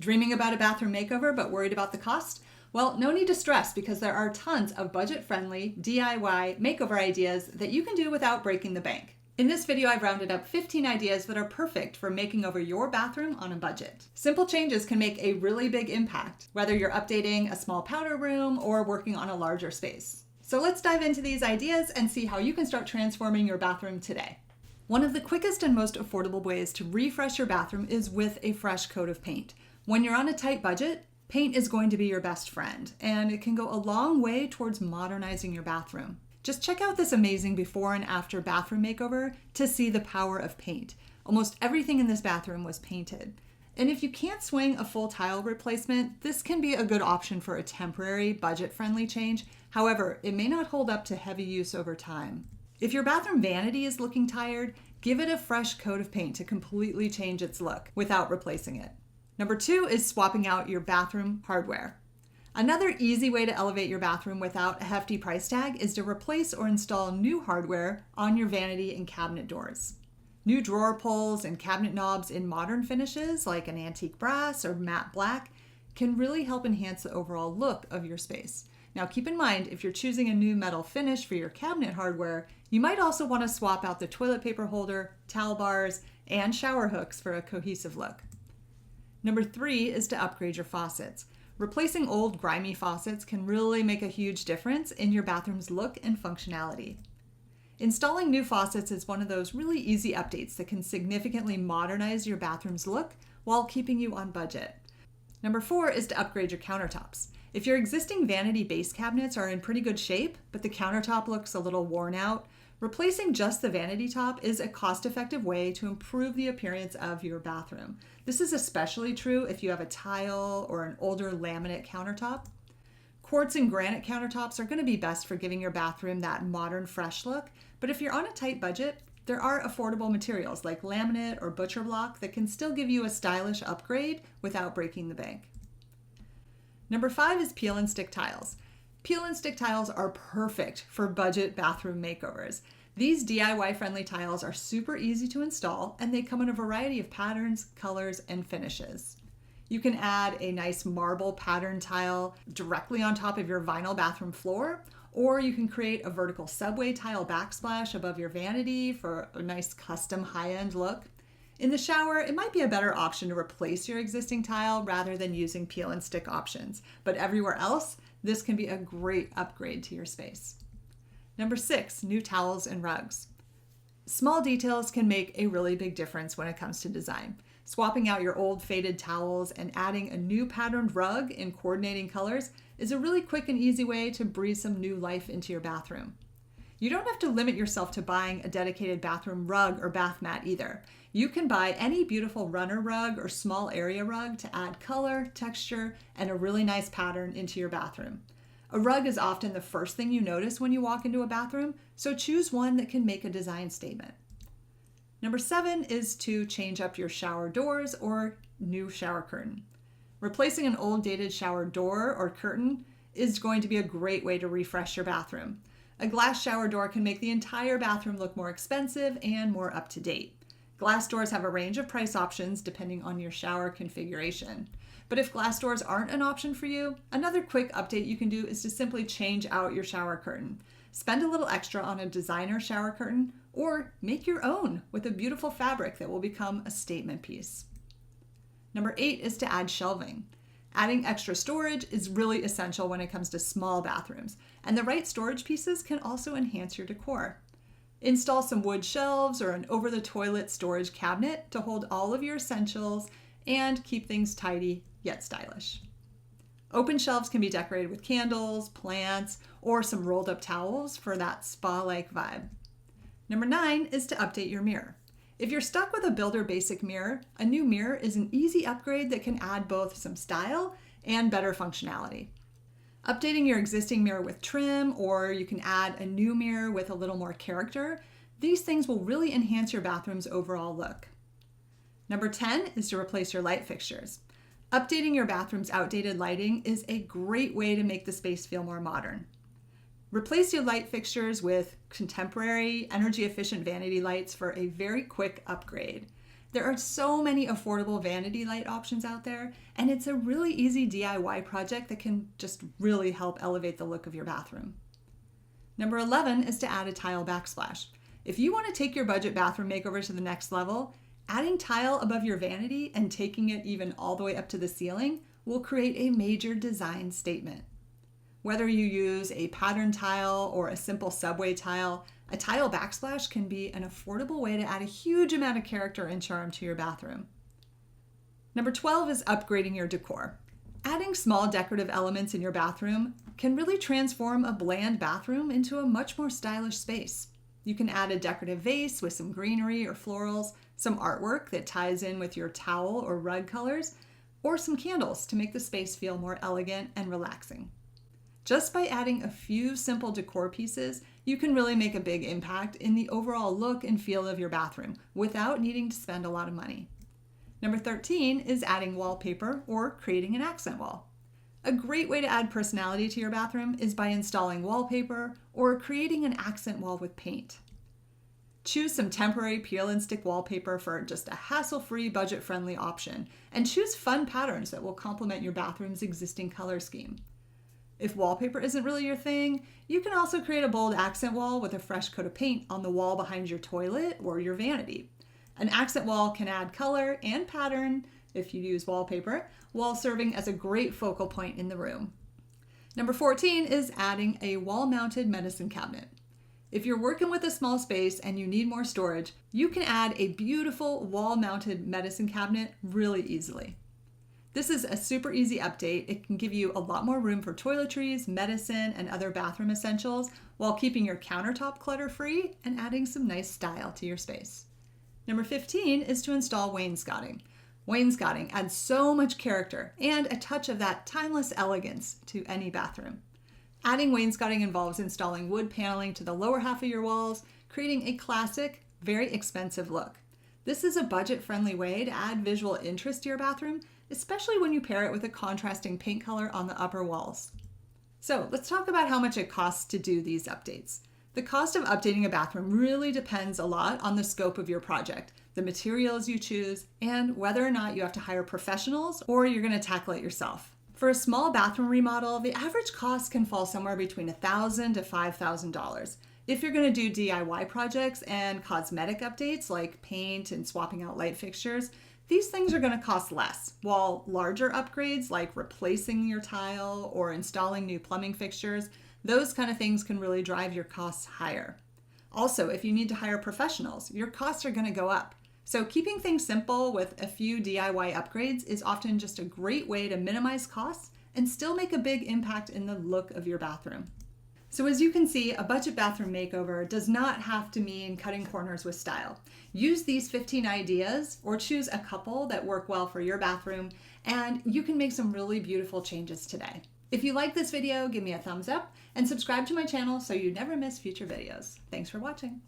Dreaming about a bathroom makeover but worried about the cost? Well, no need to stress because there are tons of budget-friendly DIY makeover ideas that you can do without breaking the bank. In this video, I've rounded up 15 ideas that are perfect for making over your bathroom on a budget. Simple changes can make a really big impact, whether you're updating a small powder room or working on a larger space. So let's dive into these ideas and see how you can start transforming your bathroom today. One of the quickest and most affordable ways to refresh your bathroom is with a fresh coat of paint. When you're on a tight budget, paint is going to be your best friend, and it can go a long way towards modernizing your bathroom. Just check out this amazing before and after bathroom makeover to see the power of paint. Almost everything in this bathroom was painted. And if you can't swing a full tile replacement, this can be a good option for a temporary, budget-friendly change. However, it may not hold up to heavy use over time. If your bathroom vanity is looking tired, give it a fresh coat of paint to completely change its look without replacing it. Number 2 is swapping out your bathroom hardware. Another easy way to elevate your bathroom without a hefty price tag is to replace or install new hardware on your vanity and cabinet doors. New drawer pulls and cabinet knobs in modern finishes like an antique brass or matte black can really help enhance the overall look of your space. Now keep in mind, if you're choosing a new metal finish for your cabinet hardware, you might also want to swap out the toilet paper holder, towel bars, and shower hooks for a cohesive look. Number 3 is to upgrade your faucets. Replacing old grimy faucets can really make a huge difference in your bathroom's look and functionality. Installing new faucets is one of those really easy updates that can significantly modernize your bathroom's look while keeping you on budget. Number 4 is to upgrade your countertops. If your existing vanity base cabinets are in pretty good shape, but the countertop looks a little worn out, replacing just the vanity top is a cost-effective way to improve the appearance of your bathroom. This is especially true if you have a tile or an older laminate countertop. Quartz and granite countertops are going to be best for giving your bathroom that modern, fresh look, but if you're on a tight budget, there are affordable materials like laminate or butcher block that can still give you a stylish upgrade without breaking the bank. Number 5 is peel and stick tiles. Peel and stick tiles are perfect for budget bathroom makeovers. These DIY-friendly tiles are super easy to install, and they come in a variety of patterns, colors, and finishes. You can add a nice marble pattern tile directly on top of your vinyl bathroom floor, or you can create a vertical subway tile backsplash above your vanity for a nice custom high-end look. In the shower, it might be a better option to replace your existing tile rather than using peel and stick options, but everywhere else, this can be a great upgrade to your space. Number 6, new towels and rugs. Small details can make a really big difference when it comes to design. Swapping out your old faded towels and adding a new patterned rug in coordinating colors is a really quick and easy way to breathe some new life into your bathroom. You don't have to limit yourself to buying a dedicated bathroom rug or bath mat either. You can buy any beautiful runner rug or small area rug to add color, texture, and a really nice pattern into your bathroom. A rug is often the first thing you notice when you walk into a bathroom, so choose one that can make a design statement. Number 7 is to change up your shower doors or new shower curtain. Replacing an old dated shower door or curtain is going to be a great way to refresh your bathroom. A glass shower door can make the entire bathroom look more expensive and more up to date. Glass doors have a range of price options depending on your shower configuration. But if glass doors aren't an option for you, another quick update you can do is to simply change out your shower curtain. Spend a little extra on a designer shower curtain or make your own with a beautiful fabric that will become a statement piece. Number 8 is to add shelving. Adding extra storage is really essential when it comes to small bathrooms, and the right storage pieces can also enhance your decor. Install some wood shelves or an over-the-toilet storage cabinet to hold all of your essentials and keep things tidy yet stylish. Open shelves can be decorated with candles, plants, or some rolled up towels for that spa-like vibe. Number 9 is to update your mirror. If you're stuck with a builder basic mirror, a new mirror is an easy upgrade that can add both some style and better functionality. Updating your existing mirror with trim, or you can add a new mirror with a little more character, these things will really enhance your bathroom's overall look. Number 10 is to replace your light fixtures. Updating your bathroom's outdated lighting is a great way to make the space feel more modern. Replace your light fixtures with contemporary, energy-efficient vanity lights for a very quick upgrade. There are so many affordable vanity light options out there, and it's a really easy DIY project that can just really help elevate the look of your bathroom. Number 11 is to add a tile backsplash. If you want to take your budget bathroom makeover to the next level, adding tile above your vanity and taking it even all the way up to the ceiling will create a major design statement. Whether you use a pattern tile or a simple subway tile, a tile backsplash can be an affordable way to add a huge amount of character and charm to your bathroom. Number 12 is upgrading your decor. Adding small decorative elements in your bathroom can really transform a bland bathroom into a much more stylish space. You can add a decorative vase with some greenery or florals, some artwork that ties in with your towel or rug colors, or some candles to make the space feel more elegant and relaxing. Just by adding a few simple decor pieces, you can really make a big impact in the overall look and feel of your bathroom without needing to spend a lot of money. Number 13 is adding wallpaper or creating an accent wall. A great way to add personality to your bathroom is by installing wallpaper or creating an accent wall with paint. Choose some temporary peel and stick wallpaper for just a hassle-free, budget-friendly option, and choose fun patterns that will complement your bathroom's existing color scheme. If wallpaper isn't really your thing, you can also create a bold accent wall with a fresh coat of paint on the wall behind your toilet or your vanity. An accent wall can add color and pattern, if you use wallpaper, while serving as a great focal point in the room. Number 14 is adding a wall-mounted medicine cabinet. If you're working with a small space and you need more storage, you can add a beautiful wall-mounted medicine cabinet really easily. This is a super easy update. It can give you a lot more room for toiletries, medicine, and other bathroom essentials while keeping your countertop clutter-free and adding some nice style to your space. Number 15 is to install wainscoting. Wainscoting adds so much character and a touch of that timeless elegance to any bathroom. Adding wainscoting involves installing wood paneling to the lower half of your walls, creating a classic, very expensive look. This is a budget-friendly way to add visual interest to your bathroom, especially when you pair it with a contrasting paint color on the upper walls. So let's talk about how much it costs to do these updates. The cost of updating a bathroom really depends a lot on the scope of your project, the materials you choose, and whether or not you have to hire professionals or you're going to tackle it yourself. For a small bathroom remodel, the average cost can fall somewhere between $1,000 to $5,000. If you're going to do DIY projects and cosmetic updates like paint and swapping out light fixtures, these things are going to cost less, while larger upgrades like replacing your tile or installing new plumbing fixtures, those kind of things can really drive your costs higher. Also, if you need to hire professionals, your costs are going to go up. So keeping things simple with a few DIY upgrades is often just a great way to minimize costs and still make a big impact in the look of your bathroom. So as you can see, a budget bathroom makeover does not have to mean cutting corners with style. Use these 15 ideas or choose a couple that work well for your bathroom, and you can make some really beautiful changes today. If you like this video, give me a thumbs up and subscribe to my channel so you never miss future videos. Thanks for watching.